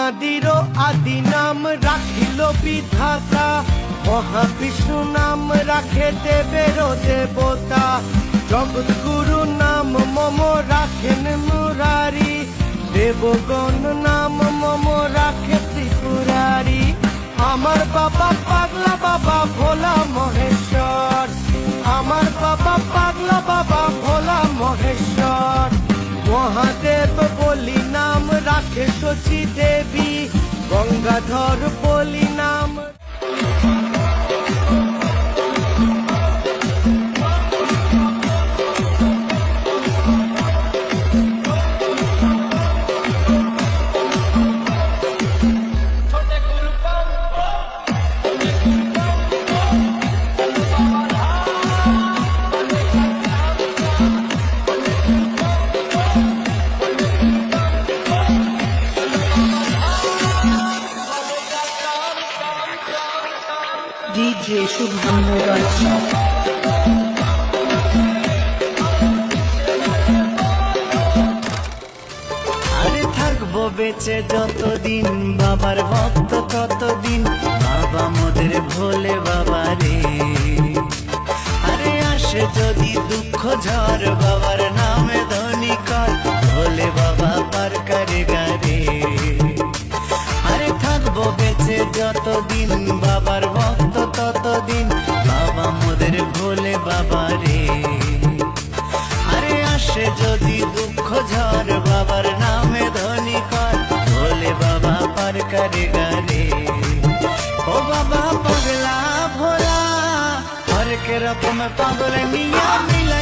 আমাদিরও আদি নাম রাখিল বিধাতা, মহাবিষ্ণু নাম রাখে দেবের দেবতা। জগৎগুরু নাম মম রাখেন মুরারি, দেবগণ নাম মম রাখে ত্রিপুরারি। আমার বাবা পাগলা বাবা ভোলা মহেশ্বর, আমার বাবা পাগলা বাবা ভোলা মহেশ্বর। মহাদেব বলি নাম রাখে শচী দেবী, গঙ্গাধর বলি নাম। DJ Shubham Raj. আরে থাকবো বেঁচে যতদিন, বাবার ভক্ত ততদিন, বাবা মোদের ভোলে বাবা রে। আরে আসে যদি দুঃখ ঝড়, বাবার নামে ধনী কর, ভোলে বাবা পার করে গারে। আরে থাকবো বেঁচে যতদিন, বাবার ভক্ত ততদিন, বাবা মোদের ভোলে বাবা রে। আরে আসে যদি দুঃখ ঝড়, বাবার নামে ধনী কর, ভোলে বাবা পার করে গারে। ও বাবা পাগলা ভোলা, হরেক রকম পাগল নিয়া মিলা